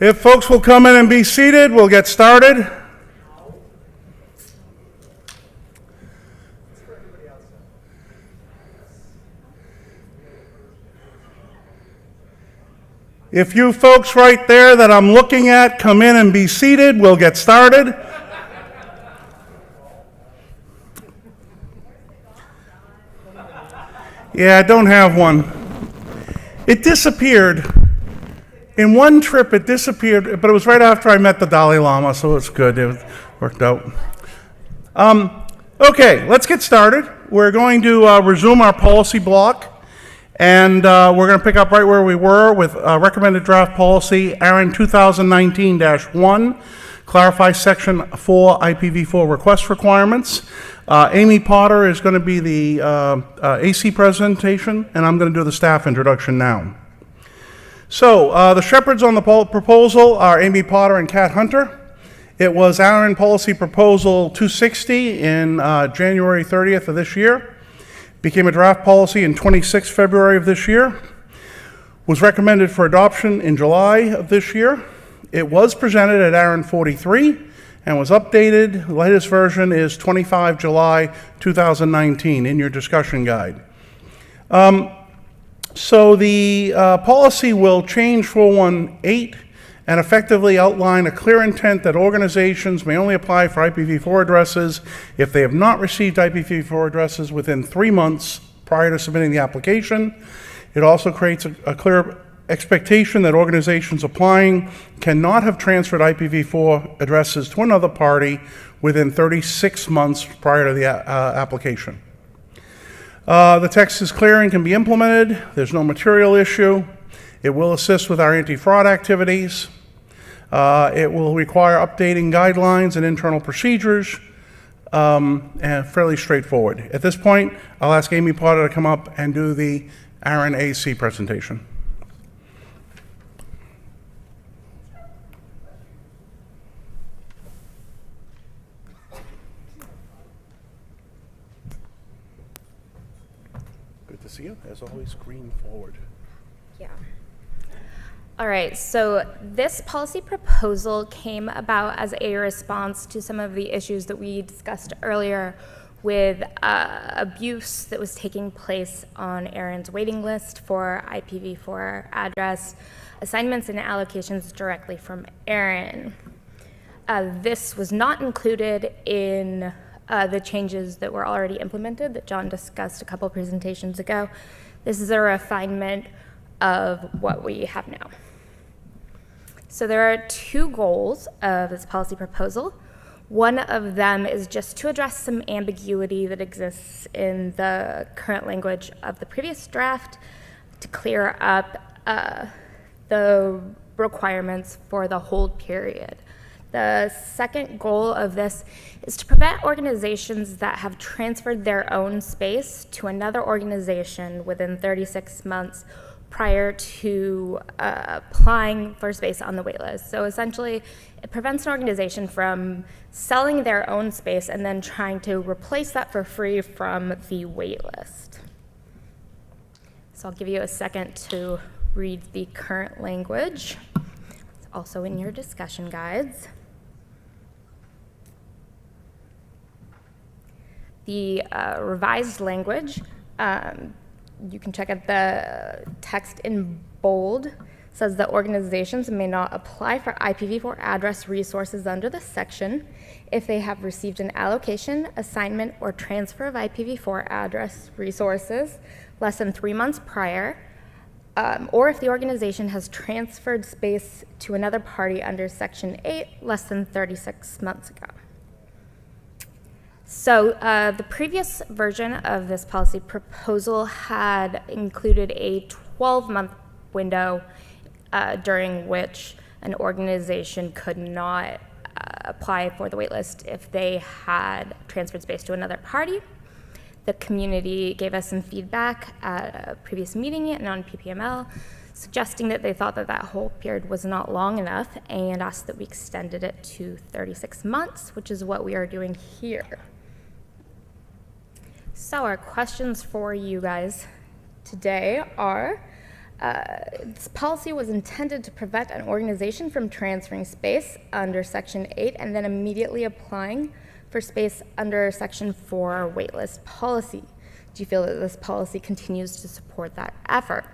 If folks will come in and be seated, we'll get started. If you folks right there that I'm looking at come in and be seated, we'll get started. Yeah, I don't have one. It disappeared. In one trip, it disappeared, but it was right after I met the Dalai Lama, so it's good. It worked out. Okay, let's get started. We're going to resume our policy block, and we're going to pick up right where we were with recommended draft policy, ARIN-2019-1, clarify Section 4 IPv4 request requirements. Amy Potter is going to be the AC presentation, and I'm going to do the staff introduction now. So, the shepherds on the proposal are Amy Potter and Kat Hunter. It was ARIN Policy Proposal 260 in January 30th of this year. Became a draft policy in 26 February of this year. Was recommended for adoption in July of this year. It was presented at ARIN 43 and was updated. The latest version is 25 July 2019 in your discussion guide. So the policy will change 418 and effectively outline a clear intent that organizations may only apply for IPv4 addresses if they have not received IPv4 addresses within 3 months prior to submitting the application. It also creates a clear expectation that organizations applying cannot have transferred IPv4 addresses to another party within 36 months prior to the application. The text is clear and can be implemented. There's no material issue. It will assist with our anti-fraud activities. It will require updating guidelines and internal procedures, and fairly straightforward. At this point, I'll ask Amy Potter to come up and do the ARIN AC presentation. See you, as always, screen forward. Yeah. All right, so this policy proposal came about as a response to some of the issues that we discussed earlier with abuse that was taking place on ARIN's waiting list for IPv4 address assignments and allocations directly from ARIN. This was not included in the changes that were already implemented that John discussed a couple presentations ago. This is a refinement of what we have now. So there are two goals of this policy proposal. One of them is just to address some ambiguity that exists in the current language of the previous draft to clear up the requirements for the hold period. The second goal of this is to prevent organizations that have transferred their own space to another organization within 36 months prior to applying for space on the waitlist. So essentially, it prevents an organization from selling their own space and then trying to replace that for free from the waitlist. So I'll give you a second to read the current language. It's also in your discussion guides. The revised language, you can check out the text in bold, says that organizations may not apply for IPv4 address resources under this section if they have received an allocation, assignment, or transfer of IPv4 address resources less than 3 months prior, or if the organization has transferred space to another party under Section 8 less than 36 months ago. So the previous version of this policy proposal had included a 12-month window during which an organization could not apply for the waitlist if they had transferred space to another party. The community gave us some feedback at a previous meeting and on PPML, suggesting that they thought that that whole period was not long enough and asked that we extended it to 36 months, which is what we are doing here. So our questions for you guys today are, This policy was intended to prevent an organization from transferring space under Section 8 and then immediately applying for space under Section 4 waitlist policy. Do you feel that this policy continues to support that effort?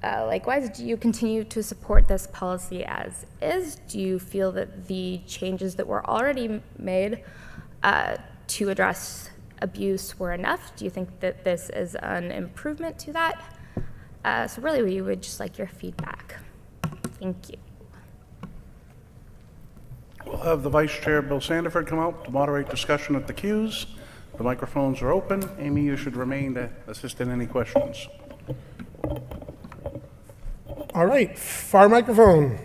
Likewise, do you continue to support this policy as is? Do you feel that the changes that were already made to address abuse were enough? Do you think that this is an improvement to that? So really, we would just like your feedback. Thank you. We'll have the Vice Chair, Bill Sandiford, come out to moderate discussion at the cues. The microphones are open. Amy, you should remain to assist in any questions. All right, far microphone.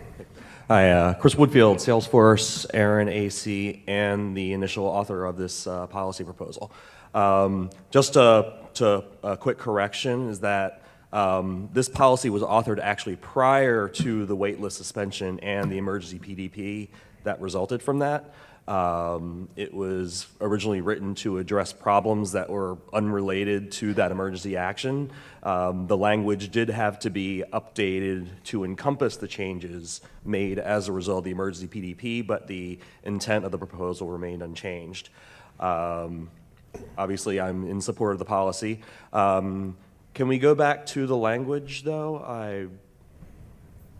Hi, Chris Woodfield, Salesforce, ARIN, AC, and the initial author of this policy proposal. Just a quick correction is that this policy was authored actually prior to the waitlist suspension and the emergency PDP that resulted from that. It was originally written to address problems that were unrelated to that emergency action. The language did have to be updated to encompass the changes made as a result of the emergency PDP, but the intent of the proposal remained unchanged. Obviously, I'm in support of the policy. Can we go back to the language, though?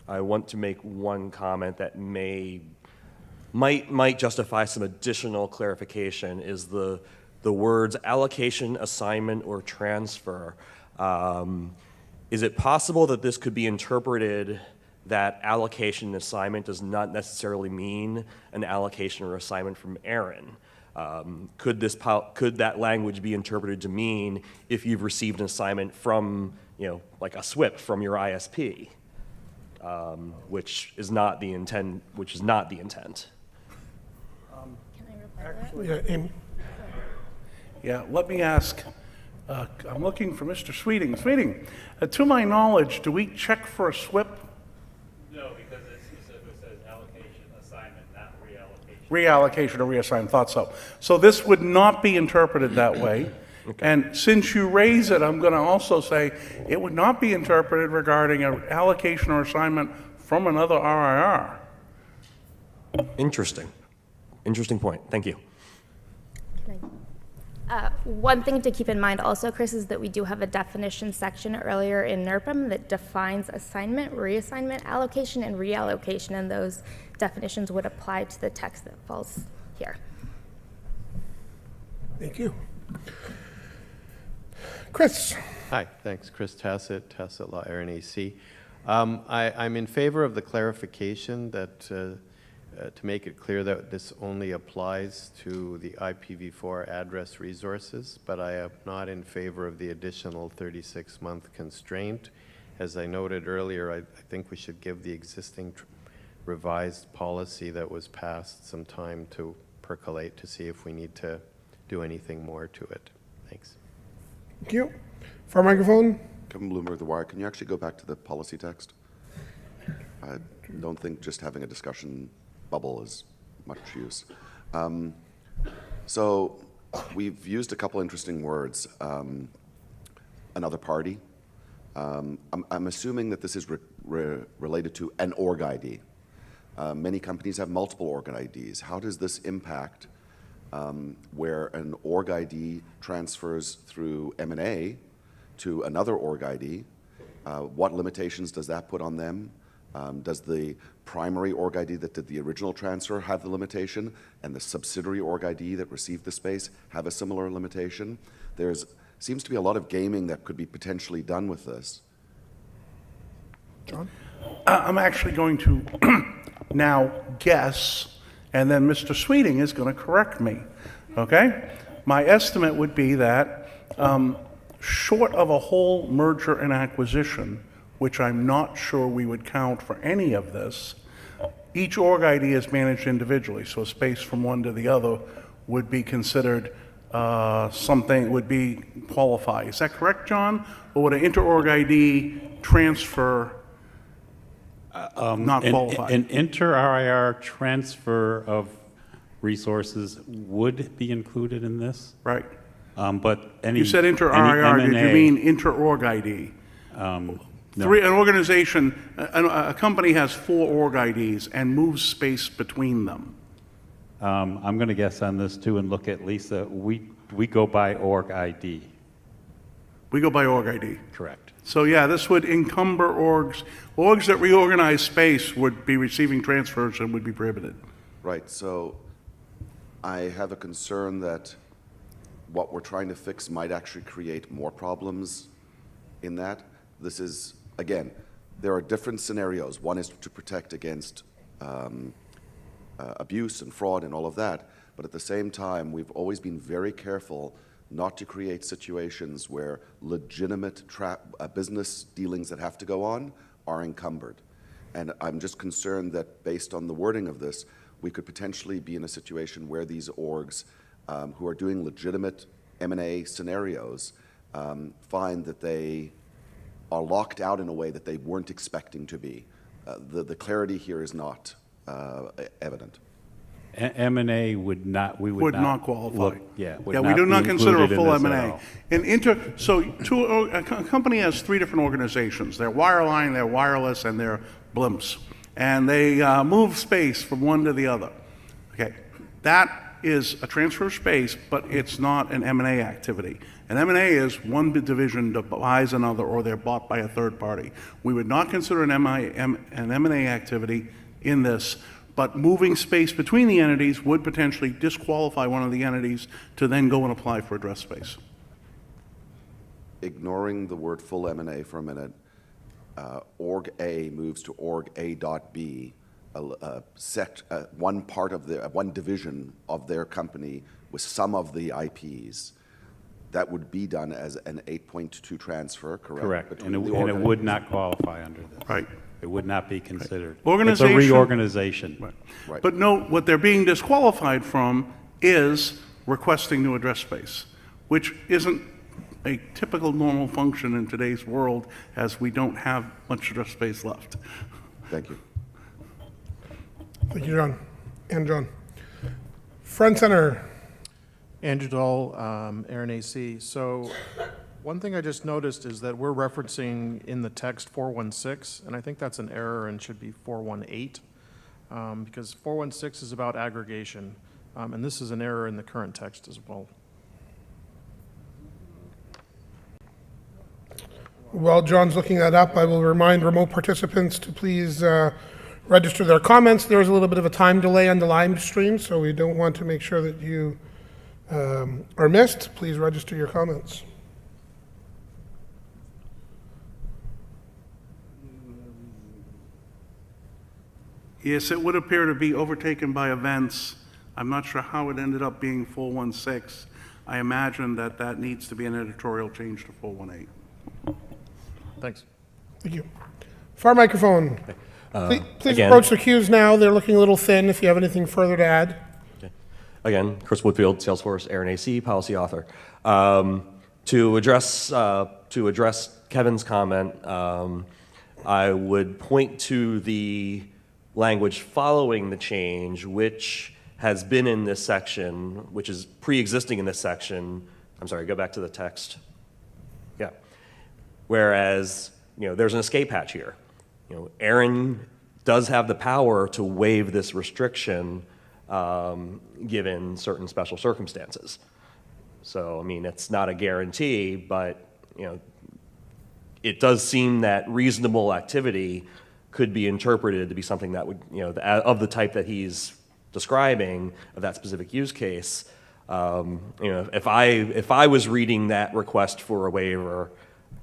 I want to make one comment that might justify some additional clarification. Is the words allocation, assignment, or transfer. Is it possible that this could be interpreted that allocation and assignment does not necessarily mean an allocation or assignment from ARIN? Could that language be interpreted to mean if you've received an assignment from, like a SWIP from your ISP, which is not the intent. Yeah, let me ask. I'm looking for Mr. Sweeting. Sweeting, to my knowledge, do we check for a SWIP? No, because it specifically says allocation, assignment, not reallocation. Reallocation or reassignment, thought so. So this would not be interpreted that way. Okay. And since you raise it, I'm going to also say it would not be interpreted regarding an allocation or assignment from another RIR. Interesting point. Thank you. One thing to keep in mind also, Chris, is that we do have a definition section earlier in NERPM that defines assignment, reassignment, allocation, and reallocation, and those definitions would apply to the text that falls here. Thank you. Chris. Hi, thanks. Chris Tassett, Tassett Law, ARIN AC. I'm in favor of the clarification that to make it clear that this only applies to the IPv4 address resources, but I am not in favor of the additional 36-month constraint. As I noted earlier, I think we should give the existing revised policy that was passed some time to percolate to see if we need to do anything more to it. Thanks. Thank you. Far microphone. Kevin Bloomer, The Wire. Can you actually go back to the policy text? I don't think just having a discussion bubble is much use. So we've used a couple interesting words. Another party. I'm assuming that this is related to an org ID. Many companies have multiple org IDs. How does this impact where an org ID transfers through M&A to another org ID? What limitations does that put on them? Does the primary org ID that did the original transfer have the limitation, and the subsidiary org ID that received the space have a similar limitation? Seems to be a lot of gaming that could be potentially done with this. John? I'm actually going to now guess, and then Mr. Sweeting is going to correct me, okay? My estimate would be that short of a whole merger and acquisition, which I'm not sure we would count for any of this, each org ID is managed individually, so a space from one to the other would be considered something, would be qualify. Is that correct, John? Or would an inter-org ID transfer not qualify? An inter-RIR transfer of resources would be included in this. Right. But any You said inter-RIR, did you M&A mean inter-org ID? No. An organization, a company has 4 org IDs and moves space between them. I'm going to guess on this too and look at Lisa. We go by org ID. We go by org ID. Correct. So yeah, this would encumber orgs. Orgs that reorganize space would be receiving transfers and would be prohibited. Right, so I have a concern that what we're trying to fix might actually create more problems in that. This is, again, there are different scenarios. One is to protect against abuse and fraud and all of that, but at the same time, we've always been very careful not to create situations where legitimate business dealings that have to go on are encumbered. And I'm just concerned that based on the wording of this, we could potentially be in a situation where these orgs who are doing legitimate M&A scenarios find that they are locked out in a way that they weren't expecting to be. The clarity here is not evident. M&A would not, we Would not qualify. look- Yeah, would Yeah, we do be not consider a included in full this at M&A. all. A company has 3 different organizations. They're wireline, they're wireless, and they're blimps. And they move space from one to the other. Okay, that is a transfer of space, but it's not an M&A activity. An M&A is one division that buys another, or they're bought by a third party. We would not consider an M&A activity in this, but moving space between the entities would potentially disqualify one of the entities to then go and apply for address space. Ignoring the word full M&A for a minute, org A moves to org A.B, one division of their company with some of the IPs. That would be done as an 8.2 transfer, correct? Correct, Between and the it org- would not qualify under this. Right. It would not be considered. Organization- It's a reorganization. Right. But note, what they're being disqualified from is requesting new address space, which isn't a typical normal function in today's world, as we don't have much address space left. Thank you. Thank you, John. And John. Front center. Andrew Dahl, ARIN-AC. So one thing I just noticed is that we're referencing in the text 416, and I think that's an error and should be 418, because 416 is about aggregation, and this is an error in the current text as well. While John's looking that up, I will remind remote participants to please register their comments. There is a little bit of a time delay on the live stream, so we don't want to make sure that you are missed. Please register your comments. Yes, it would appear to be overtaken by events. I'm not sure how it ended up being 416. I imagine that that needs to be an editorial change to 418. Thanks. Thank you. Far microphone. Please again- approach the queues now. They're looking a little thin if you have anything further to add. Again, Chris Woodfield, Salesforce, ARIN-AC, policy author. To address Kevin's comment, I would point to the language following the change, which has been in this section, which is pre-existing in this section. I'm sorry, go back to the text. Yeah. Whereas, there's an escape hatch here. ARIN does have the power to waive this restriction given certain special circumstances. So, it's not a guarantee, but, it does seem that reasonable activity could be interpreted to be something that would, of the type that he's describing, of that specific use case. If I was reading that request for a waiver,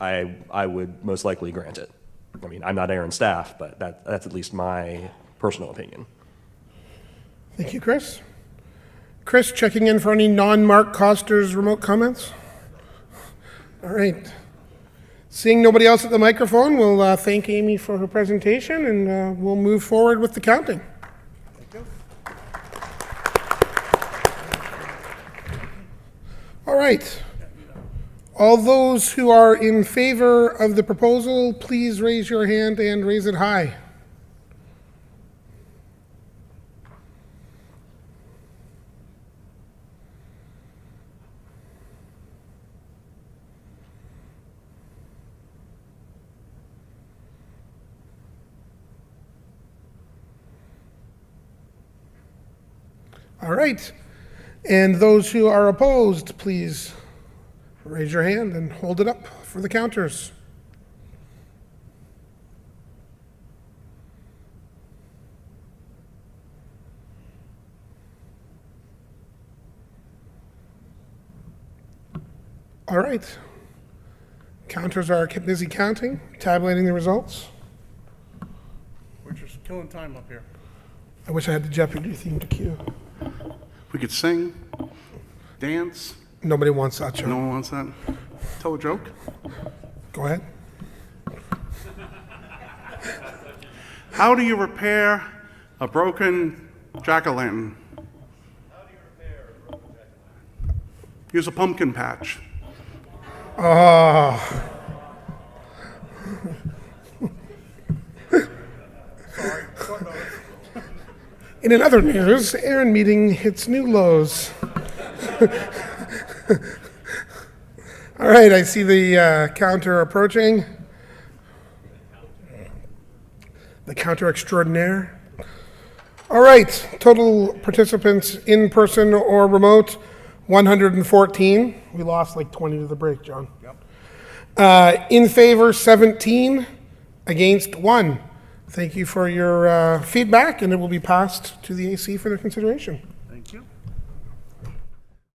I would most likely grant it. I'm not ARIN staff, but that's at least my personal opinion. Thank you, Chris. Chris, checking in for any non-Mark Coster's remote comments? All right. Seeing nobody else at the microphone, we'll thank Amy for her presentation, and we'll move forward with the counting. All right. All those who are in favor of the proposal, please raise your hand and raise it high. All right. And those who are opposed, please raise your hand and hold it up for the counters. All right. Counters are busy counting, tabulating the results. We're just killing time up here. I wish I had the Jeopardy theme to cue. We could sing, dance. Nobody wants that, Joe. No one wants that. Tell a joke. Go ahead. How do you repair a broken jack-o'-lantern? Use a pumpkin patch. Oh. In another news, ARIN meeting hits new lows. All right, I see the counter approaching. The counter extraordinaire. All right, total participants in person or remote, 114. We lost like 20 to the break, John. Yep. In favor, 17. Against, 1. Thank you for your feedback, and it will be passed to the AC for their consideration.